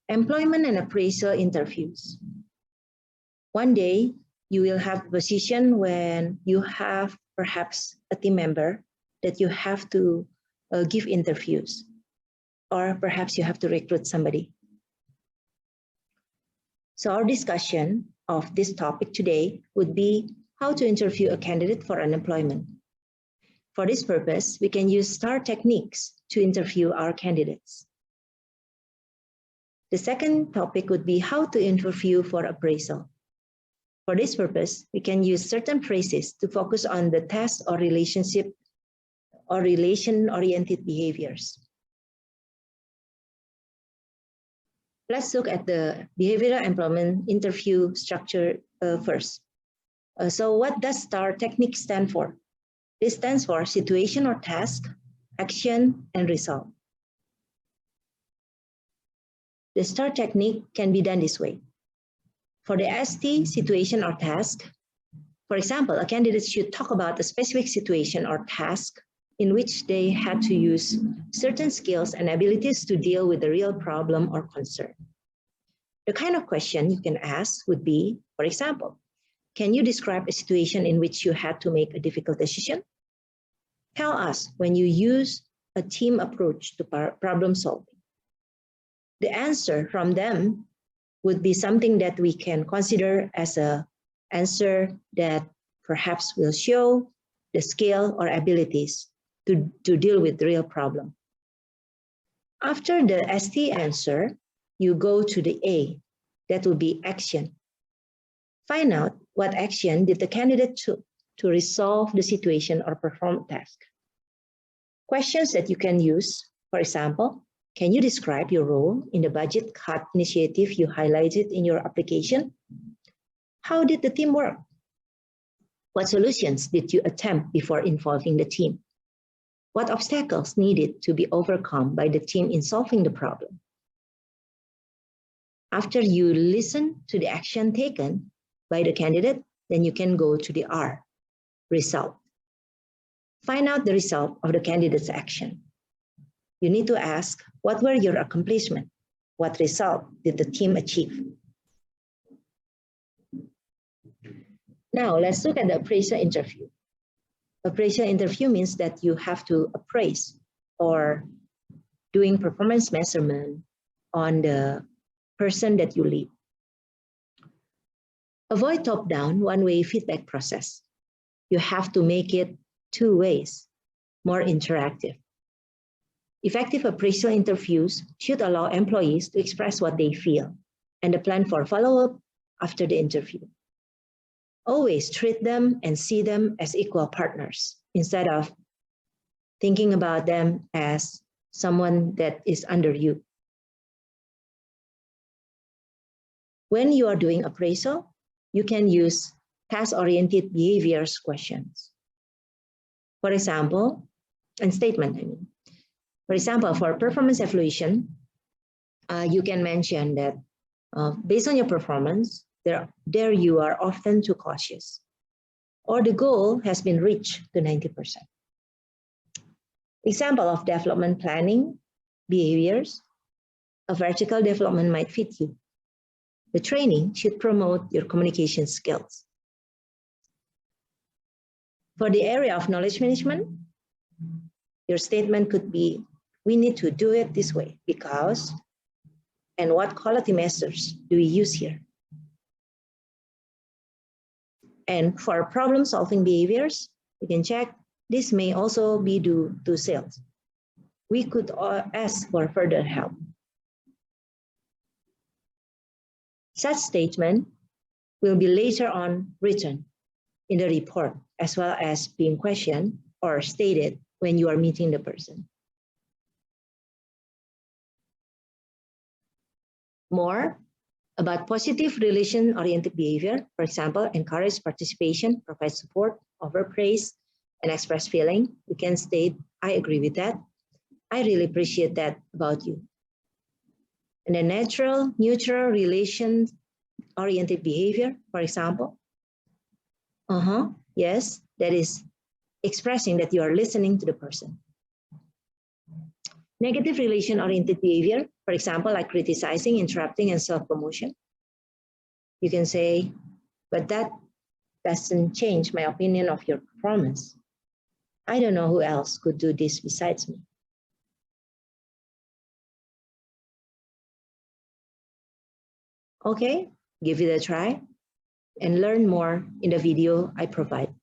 Employment and appraisal interviews. One day, you will have a position when you have perhaps a team member that you have to give interviews, or perhaps you have to recruit somebody. So our discussion of this topic today would be how to interview a candidate for unemployment. For this purpose, we can use STAR techniques to interview our candidates. The second topic would be how to interview for appraisal. For this purpose, we can use certain phrases to focus on the task or relationship or relation-oriented behaviors. Let's look at the behavioral employment interview structure first. So what does STAR technique stand for? This stands for situation or task, action, and result. The STAR technique can be done this way. For the ST, situation or task, for example, a candidate should talk about a specific situation or task in which they had to use certain skills and abilities to deal with a real problem or concern. The kind of question you can ask would be, for example, can you describe a situation in which you had to make a difficult decision? Tell us when you use a team approach to problem solving. The answer from them would be something that we can consider as an answer that perhaps will show the skill or abilities to deal with the real problem. After the ST answer, you go to the A, that will be action. Find out what action did the candidate took to resolve the situation or perform a task. Questions that you can use, for example, can you describe your role in the budget cut initiative you highlighted in your application? How did the team work? What solutions did you attempt before involving the team? What obstacles needed to be overcome by the team in solving the problem? After you listen to the action taken by the candidate, then you can go to the R, result. Find out the result of the candidate's action. You need to ask, what were your accomplishments? What result did the team achieve? Now, let's look at the appraisal interview. Appraisal interview means that you have to appraise or doing performance measurement on the person that you lead. Avoid top-down, one-way feedback process. You have to make it two ways, more interactive. Effective appraisal interviews should allow employees to express what they feel and the plan for follow-up after the interview. Always treat them and see them as equal partners instead of thinking about them as someone that is under you. When you are doing appraisal, you can use task-oriented behaviors questions. For example, and statement, I mean. For example, for performance evaluation, you can mention that based on your performance, there you are often too cautious, or the goal has been reached to 90%. Example of development planning behaviors, a vertical development might fit you. The training should promote your communication skills. For the area of knowledge management, your statement could be, we need to do it this way because, and what quality measures do we use here? And for problem-solving behaviors, you can check, this may also be due to sales. We could ask for further help. Such statement will be later on written in the report, as well as being questioned or stated when you are meeting the person. More about positive relation-oriented behavior, for example, encourage participation, provide support, overpraise, and express feeling. You can state, I agree with that. I really appreciate that about you. And a natural, neutral, relation-oriented behavior, for example, Yes, that is expressing that you are listening to the person. Negative relation-oriented behavior, for example, like criticizing, interrupting, and self-promotion. You can say, but that doesn't change my opinion of your performance. I don't know who else could do this besides me. Okay, give it a try and learn more in the video I provide.